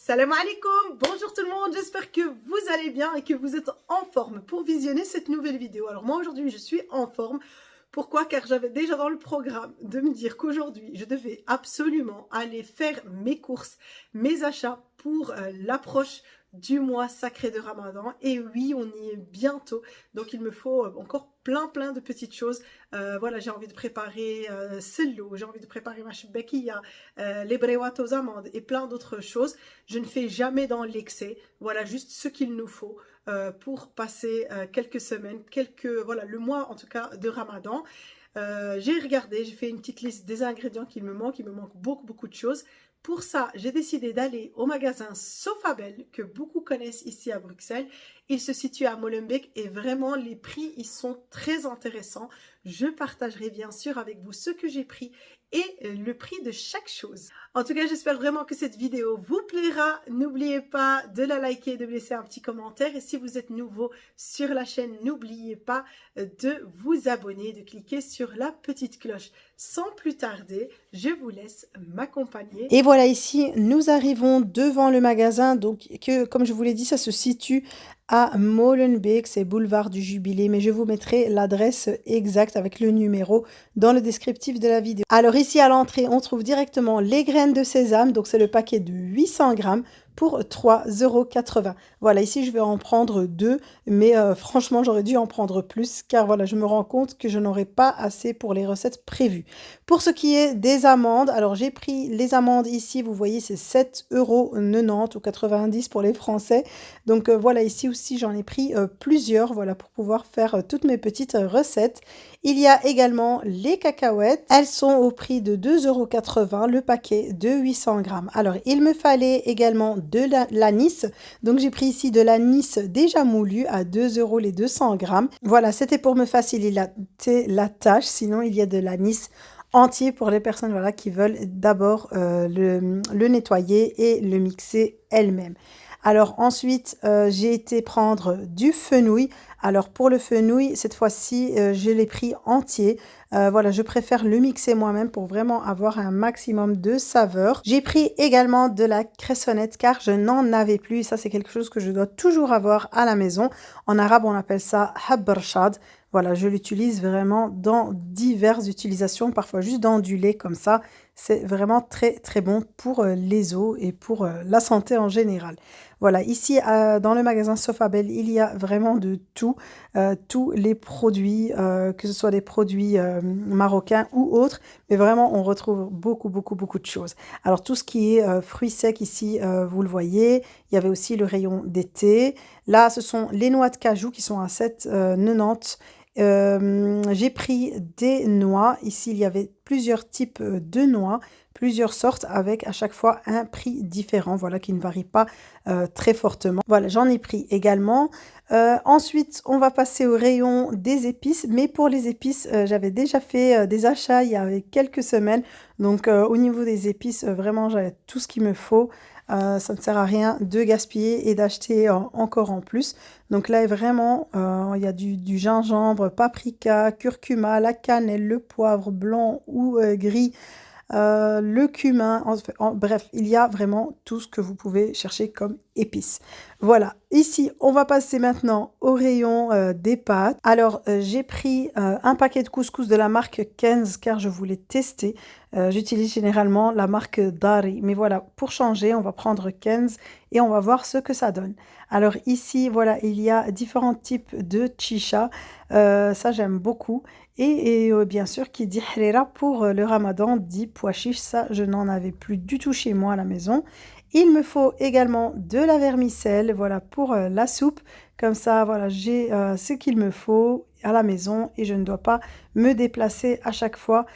Salam alaikum, bonjour tout le monde, j'espère que vous allez bien et que vous êtes en forme pour visionner cette nouvelle vidéo. Alors moi aujourd'hui je suis en forme, pourquoi? Car j'avais déjà dans le programme de me dire qu'aujourd'hui je devais absolument aller faire mes courses, mes achats pour l'approche du mois sacré de Ramadan. Et oui, on y est bientôt, donc il me faut encore plein de petites choses. Voilà, j'ai envie de préparer cello, j'ai envie de préparer ma shbekiya, les brewat aux amandes et plein d'autres choses. Je ne fais jamais dans l'excès, voilà juste ce qu'il nous faut pour passer quelques semaines, voilà, le mois en tout cas de Ramadan. J'ai regardé, j'ai fait une petite liste des ingrédients qu'il me manque, il me manque beaucoup de choses. Pour ça, j'ai décidé d'aller au magasin Sofabel, que beaucoup connaissent ici à Bruxelles. Il se situe à Molenbeek et vraiment les prix, ils sont très intéressants. Je partagerai bien sûr avec vous ce que j'ai pris et le prix de chaque chose. En tout cas, j'espère vraiment que cette vidéo vous plaira. N'oubliez pas de la liker et de me laisser un petit commentaire. Et si vous êtes nouveau sur la chaîne, n'oubliez pas de vous abonner, de cliquer sur la petite cloche. Sans plus tarder, je vous laisse m'accompagner. Et voilà, ici, nous arrivons devant le magasin. Donc, comme je vous l'ai dit, ça se situe à Molenbeek, c'est boulevard du Jubilé, mais je vous mettrai l'adresse exacte avec le numéro dans le descriptif de la vidéo. Alors ici à l'entrée, on trouve directement les graines de sésame, donc c'est le paquet de 800 grammes pour 3,80 €. Voilà, ici je vais en prendre deux, mais franchement j'aurais dû en prendre plus, car voilà, je me rends compte que je n'aurai pas assez pour les recettes prévues. Pour ce qui est des amandes, alors j'ai pris les amandes ici, vous voyez c'est 7,90 € ou 90 pour les Français. Donc voilà, ici aussi j'en ai pris plusieurs, voilà, pour pouvoir faire toutes mes petites recettes. Il y a également les cacahuètes, elles sont au prix de 2,80 € le paquet de 800 grammes. Alors il me fallait également de l'anis, donc j'ai pris ici de l'anis déjà moulu à 2 € les 200 grammes. Voilà, c'était pour me faciliter la tâche, sinon il y a de l'anis entier pour les personnes voilà, qui veulent d'abord le nettoyer et le mixer elles-mêmes. Alors ensuite, j'ai été prendre du fenouil. Alors pour le fenouil, cette fois-ci, je l'ai pris entier. Voilà, je préfère le mixer moi-même pour vraiment avoir un maximum de saveur. J'ai pris également de la cressonnette car je n'en avais plus. Ça, c'est quelque chose que je dois toujours avoir à la maison. En arabe, on appelle ça habbarshad. Voilà, je l'utilise vraiment dans diverses utilisations, parfois juste dans du lait comme ça. C'est vraiment très bon pour les os et pour la santé en général. Voilà, ici dans le magasin Sofabel, il y a vraiment de tout, tous les produits, que ce soit des produits marocains ou autres, mais vraiment on retrouve beaucoup de choses. Alors tout ce qui est fruits secs ici, vous le voyez, il y avait aussi le rayon d'été. Là, ce sont les noix de cajou qui sont à 7,90 €. J'ai pris des noix. Ici, il y avait plusieurs types de noix, plusieurs sortes avec à chaque fois un prix différent, voilà, qui ne varie pas très fortement. Voilà, j'en ai pris également. Ensuite, on va passer au rayon des épices. Mais pour les épices, j'avais déjà fait des achats il y a quelques semaines. Donc, au niveau des épices, vraiment, j'avais tout ce qu'il me faut. Ça ne sert à rien de gaspiller et d'acheter encore en plus. Donc là, vraiment, il y a du gingembre, paprika, curcuma, la cannelle, le poivre blanc ou gris, le cumin, bref, il y a vraiment tout ce que vous pouvez chercher comme épices. Voilà, ici, on va passer maintenant au rayon des pâtes. Alors, j'ai pris un paquet de couscous de la marque Kenz car je voulais tester. J'utilise généralement la marque Dari, mais voilà, pour changer, on va prendre Kenz et on va voir ce que ça donne. Alors ici, voilà, il y a différents types de chicha. Ça, j'aime beaucoup. Et bien sûr, qui dit harira pour le ramadan, dit pois chiche. Ça, je n'en avais plus du tout chez moi à la maison. Il me faut également de la vermicelle, voilà, pour la soupe. Comme ça, voilà, j'ai ce qu'il me faut à la maison et je ne dois pas me déplacer à chaque fois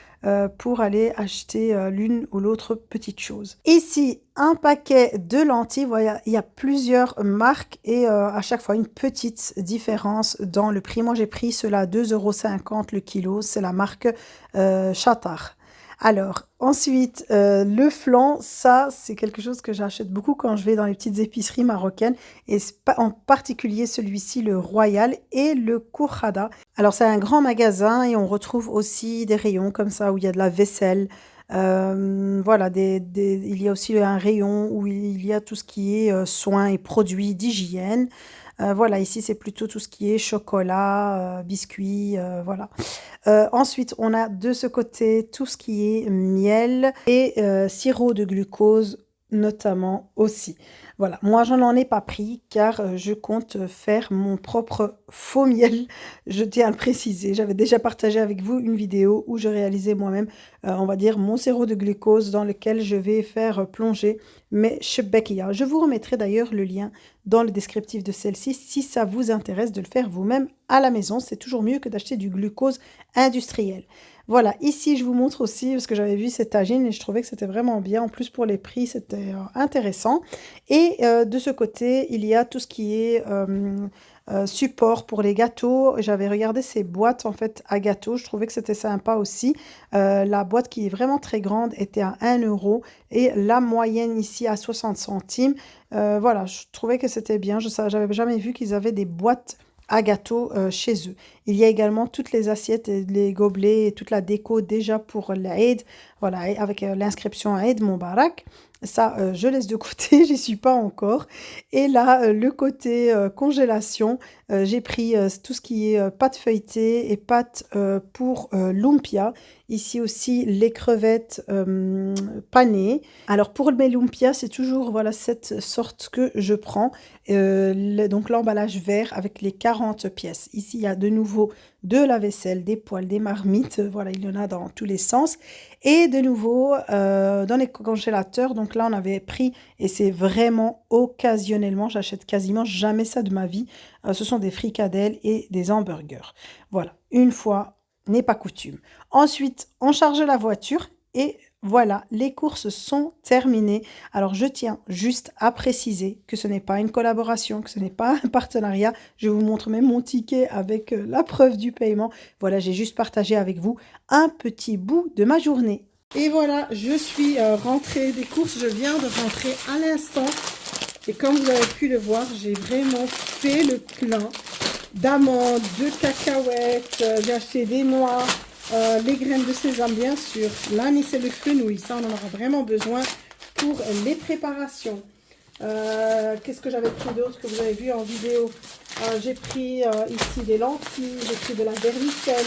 pour aller acheter l'une ou l'autre petite chose. Ici, un paquet de lentilles, voilà, il y a plusieurs marques et à chaque fois une petite différence dans le prix. Moi, j'ai pris cela à 2,50 € le kilo, c'est la marque Chatar. Alors, ensuite, le flan, ça, c'est quelque chose que j'achète beaucoup quand je vais dans les petites épiceries marocaines, et en particulier celui-ci, le Royal et le Kourhada. Alors, c'est un grand magasin et on retrouve aussi des rayons comme ça où il y a de la vaisselle, Voilà, il y a aussi un rayon où il y a tout ce qui est soins et produits d'hygiène. Voilà, ici c'est plutôt tout ce qui est chocolat, biscuits, voilà. Ensuite, on a de ce côté tout ce qui est miel et sirop de glucose notamment aussi. Voilà, moi je n'en ai pas pris car je compte faire mon propre faux miel, je tiens à le préciser. J'avais déjà partagé avec vous une vidéo où je réalisais moi-même, on va dire, mon sirop de glucose dans lequel je vais faire plonger mes shebbekia. Je vous remettrai d'ailleurs le lien dans le descriptif de celle-ci si ça vous intéresse de le faire vous-même à la maison. C'est toujours mieux que d'acheter du glucose industriel. Voilà, ici je vous montre aussi, parce que j'avais vu cette tagine et je trouvais que c'était vraiment bien. En plus pour les prix, c'était intéressant. Et de ce côté, il y a tout ce qui est support pour les gâteaux. J'avais regardé ces boîtes en fait à gâteaux, je trouvais que c'était sympa aussi. La boîte qui est vraiment très grande était à 1 euro et la moyenne ici à 60 centimes. Voilà, je trouvais que c'était bien. Je n'avais jamais vu qu'ils avaient des boîtes à gâteaux chez eux. Il y a également toutes les assiettes et les gobelets et toute la déco déjà pour l'Aïd, voilà, avec l'inscription Aïd Moubarak. Ça, je laisse de côté, j'y suis pas encore. Et là, le côté congélation, j'ai pris tout ce qui est pâte feuilletée et pâte pour lumpia. Ici aussi, les crevettes panées. Alors pour mes lumpia, c'est toujours voilà, cette sorte que je prends. Donc l'emballage vert avec les 40 pièces. Ici, il y a de nouveau de la vaisselle, des poêles, des marmites. Voilà, il y en a dans tous les sens. Et de nouveau, dans les congélateurs, donc là, on avait pris, et c'est vraiment occasionnellement, j'achète quasiment jamais ça de ma vie, ce sont des fricadelles et des hamburgers. Voilà, une fois n'est pas coutume. Ensuite, on charge la voiture et voilà, les courses sont terminées. Alors, je tiens juste à préciser que ce n'est pas une collaboration, que ce n'est pas un partenariat. Je vous montre même mon ticket avec la preuve du paiement. Voilà, j'ai juste partagé avec vous un petit bout de ma journée. Et voilà, je suis rentrée des courses. Je viens de rentrer à l'instant. Et comme vous avez pu le voir, j'ai vraiment fait le plein d'amandes, de cacahuètes. J'ai acheté des noix. Les graines de sésame, bien sûr. L'anis et le fenouil, ça, on en aura vraiment besoin pour les préparations. Qu'est-ce que j'avais pris d'autre que vous avez vu en vidéo? J'ai pris ici des lentilles, j'ai pris de la vermicelle,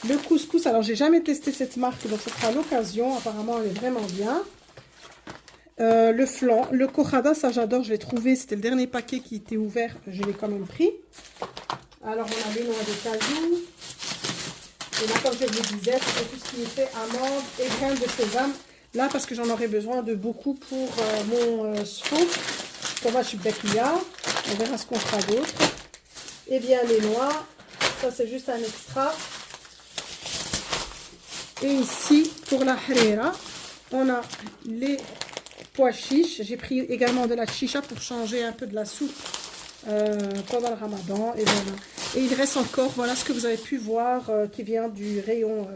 le couscous. Alors, j'ai jamais testé cette marque, donc ce sera l'occasion. Apparemment, elle est vraiment bien. Le flan, le cochada, ça j'adore, je l'ai trouvé. C'était le dernier paquet qui était ouvert, je l'ai quand même pris. Alors, on a les noix de cajou. Et là, comme je vous disais, c'est tout ce qui est fait amandes et graines de sésame. Là, parce que j'en aurai besoin de beaucoup pour mon soupe. Pour ma shebbekia. On verra ce qu'on fera d'autre. Et bien, les noix. Ça, c'est juste un extra. Et ici, pour la harira, on a les pois chiches. J'ai pris également de la chicha pour changer un peu de la soupe pendant le ramadan. Et voilà. Et il reste encore, voilà ce que vous avez pu voir qui vient du rayon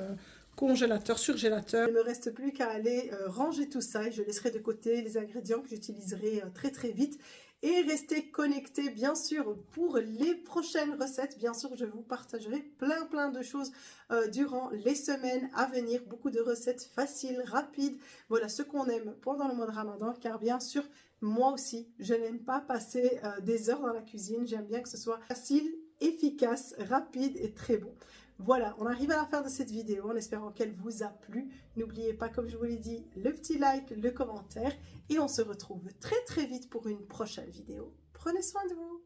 congélateur, surgélateur. Il ne me reste plus qu'à aller ranger tout ça et je laisserai de côté les ingrédients que j'utiliserai très très vite. Et restez connectés bien sûr pour les prochaines recettes. Bien sûr, je vous partagerai plein de choses durant les semaines à venir. Beaucoup de recettes faciles, rapides. Voilà ce qu'on aime pendant le mois de Ramadan. Car bien sûr, moi aussi, je n'aime pas passer des heures dans la cuisine. J'aime bien que ce soit facile, efficace, rapide et très bon. Voilà, on arrive à la fin de cette vidéo en espérant qu'elle vous a plu. N'oubliez pas, comme je vous l'ai dit, le petit like, le commentaire et on se retrouve très vite pour une prochaine vidéo. Prenez soin de vous.